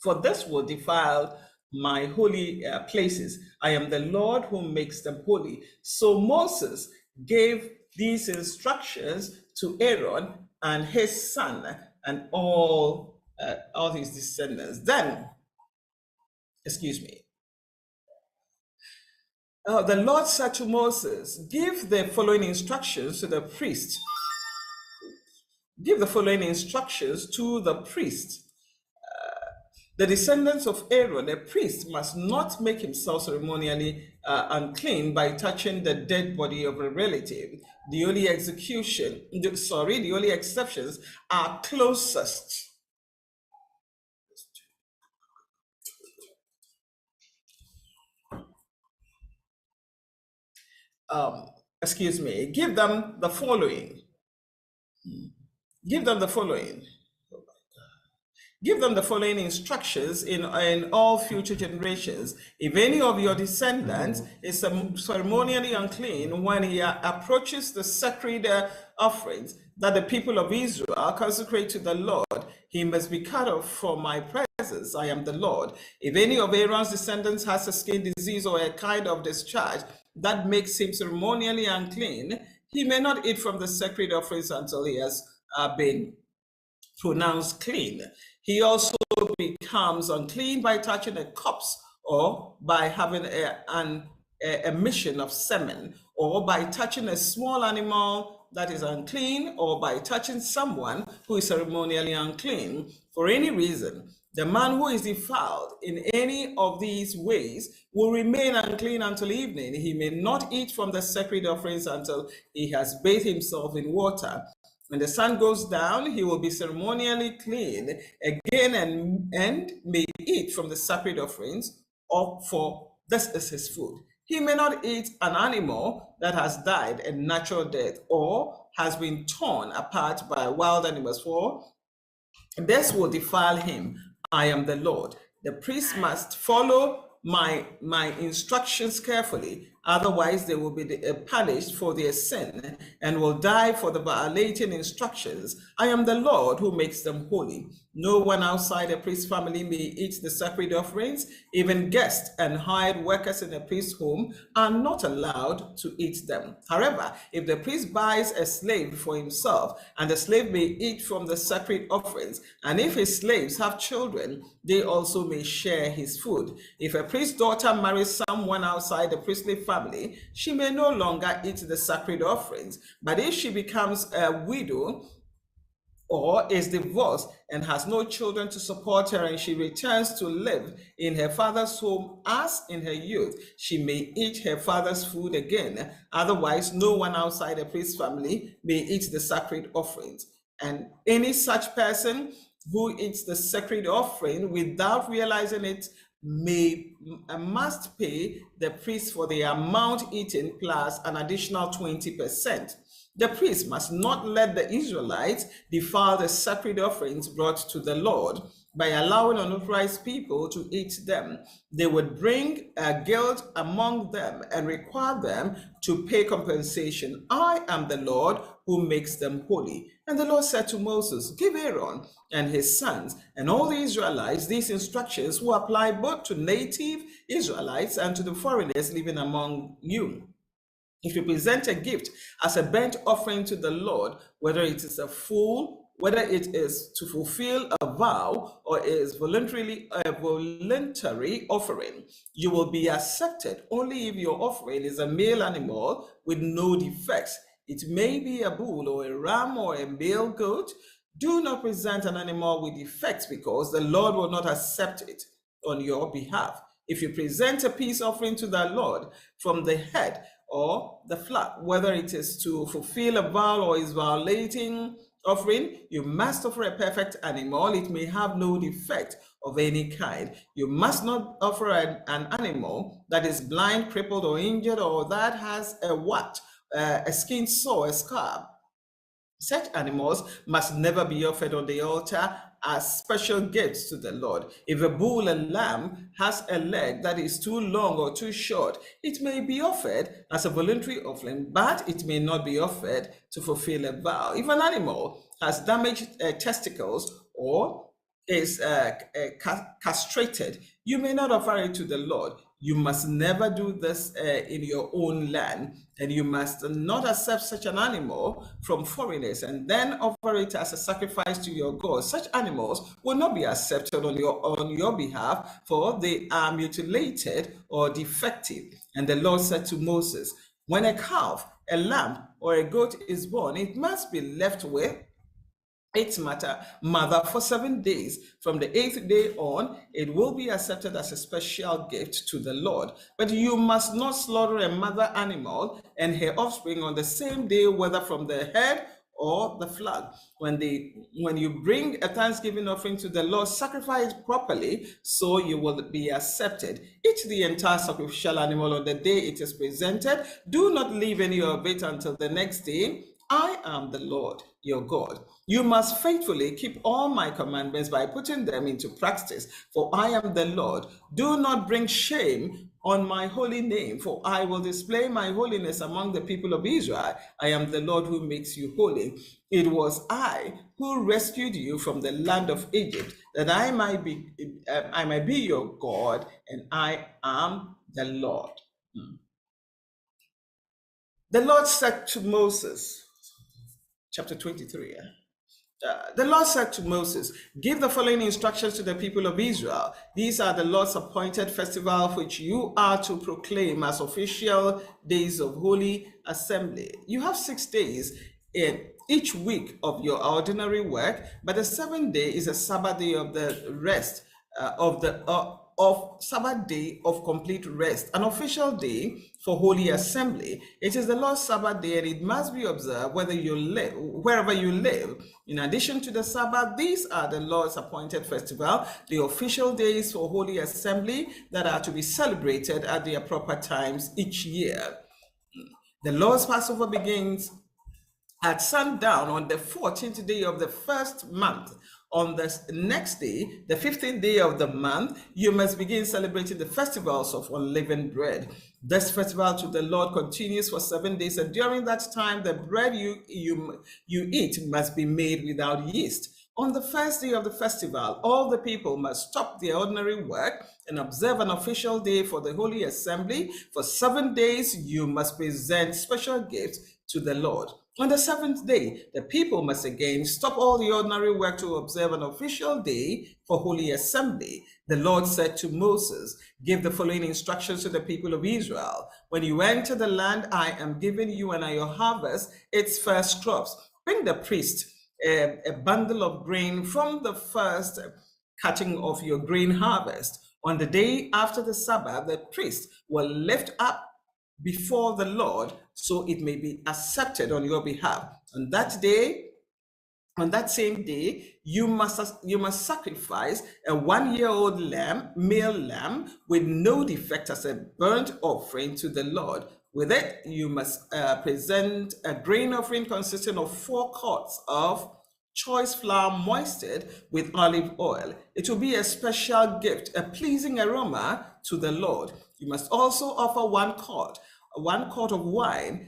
for this will defile my holy places. I am the Lord who makes them holy. So Moses gave these instructions to Aaron and his son and all his descendants. Then, the Lord said to Moses, give the following instructions to the priest. Give the following instructions to the priest. The descendants of Aaron, a priest, must not make himself ceremonially unclean by touching the dead body of a relative. The only exceptions are closest. Give them the following. Give them the following. Give them the following instructions in all future generations. If any of your descendants is ceremonially unclean when he approaches the sacred offerings that the people of Israel consecrate to the Lord, he must be cut off from my presence. I am the Lord. If any of Aaron's descendants has a skin disease or a kind of discharge that makes him ceremonially unclean, he may not eat from the sacred offerings until he has been pronounced clean. He also becomes unclean by touching a corpse, or by having an emission of semen, or by touching a small animal that is unclean, or by touching someone who is ceremonially unclean. For any reason, the man who is defiled in any of these ways will remain unclean until evening. He may not eat from the sacred offerings until he has bathed himself in water. When the sun goes down, he will be ceremonially clean again and may eat from the sacred offerings, for this is his food. He may not eat an animal that has died a natural death or has been torn apart by wild animals, for this will defile him. I am the Lord. The priest must follow my instructions carefully, otherwise they will be punished for their sin and will die for the violating instructions. I am the Lord who makes them holy. No one outside a priest's family may eat the sacred offerings. Even guests and hired workers in a priest's home are not allowed to eat them. However, if the priest buys a slave for himself, and the slave may eat from the sacred offerings, and if his slaves have children, they also may share his food. If a priest's daughter marries someone outside the priestly family, she may no longer eat the sacred offerings. But if she becomes a widow or is divorced and has no children to support her, and she returns to live in her father's home as in her youth, she may eat her father's food again. Otherwise, no one outside a priest's family may eat the sacred offerings. And any such person who eats the sacred offering without realizing it must pay the priest for the amount eaten plus an additional 20%. The priest must not let the Israelites defile the sacred offerings brought to the Lord by allowing unauthorized people to eat them. They would bring guilt among them and require them to pay compensation. I am the Lord who makes them holy. And the Lord said to Moses, give Aaron and his sons and all the Israelites these instructions, who apply both to native Israelites and to the foreigners living among you. If you present a gift as a burnt offering to the Lord, whether it is to fulfill a vow or is a voluntary offering, you will be accepted only if your offering is a male animal with no defects. It may be a bull or a ram or a male goat. Do not present an animal with defects, because the Lord will not accept it on your behalf. If you present a peace offering to the Lord from the head or the flock, whether it is to fulfill a vow or is violating offering, you must offer a perfect animal. It may have no defect of any kind. You must not offer an animal that is blind, crippled, or injured, or that has a skin sore, a scar. Such animals must never be offered on the altar as special gifts to the Lord. If a bull and lamb has a leg that is too long or too short, it may be offered as a voluntary offering, but it may not be offered to fulfill a vow. If an animal has damaged testicles or is castrated, you may not offer it to the Lord. You must never do this in your own land, and you must not accept such an animal from foreigners and then offer it as a sacrifice to your God. Such animals will not be accepted on your behalf, for they are mutilated or defective. And the Lord said to Moses, when a calf, a lamb, or a goat is born, it must be left with its mother for 7 days. From the 8th day on, it will be accepted as a special gift to the Lord. But you must not slaughter a mother animal and her offspring on the same day, whether from the head or the flock. When you bring a thanksgiving offering to the Lord, sacrifice properly, so you will be accepted. Eat the entire sacrificial animal on the day it is presented. Do not leave any of it until the next day. I am the Lord, your God. You must faithfully keep all my commandments by putting them into practice, for I am the Lord. Do not bring shame on my holy name, for I will display my holiness among the people of Israel. I am the Lord who makes you holy. It was I who rescued you from the land of Egypt, that I might be your God, and I am the Lord. The Lord said to Moses, chapter 23. The Lord said to Moses, give the following instructions to the people of Israel. These are the Lord's appointed festivals which you are to proclaim as official days of holy assembly. You have 6 days in each week of your ordinary work, but the 7th day is a Sabbath day of the rest, of Sabbath day of complete rest, an official day for holy assembly. It is the Lord's Sabbath day, and it must be observed wherever you live. In addition to the Sabbath, these are the Lord's appointed festival, the official days for holy assembly that are to be celebrated at their proper times each year. The Lord's Passover begins at sundown on the 14th day of the first month. On the next day, the 15th day of the month, you must begin celebrating the festivals of unleavened bread. This festival to the Lord continues for 7 days, and during that time, the bread you eat must be made without yeast. On the first day of the festival, all the people must stop their ordinary work and observe an official day for the holy assembly. For 7 days, you must present special gifts to the Lord. On the 7th day, the people must again stop all the ordinary work to observe an official day for holy assembly. The Lord said to Moses, give the following instructions to the people of Israel. When you enter the land I am giving you and I harvest its first crops, bring the priest a bundle of grain from the first cutting of your grain harvest. On the day after the Sabbath, the priest will lift up before the Lord, so it may be accepted on your behalf. On that day, on that same day, you must sacrifice a 1-year-old male lamb with no defect as a burnt offering to the Lord. With it, you must present a grain offering consisting of 4 quarts of choice flour moistened with olive oil. It will be a special gift, a pleasing aroma to the Lord. You must also offer 1 quart of wine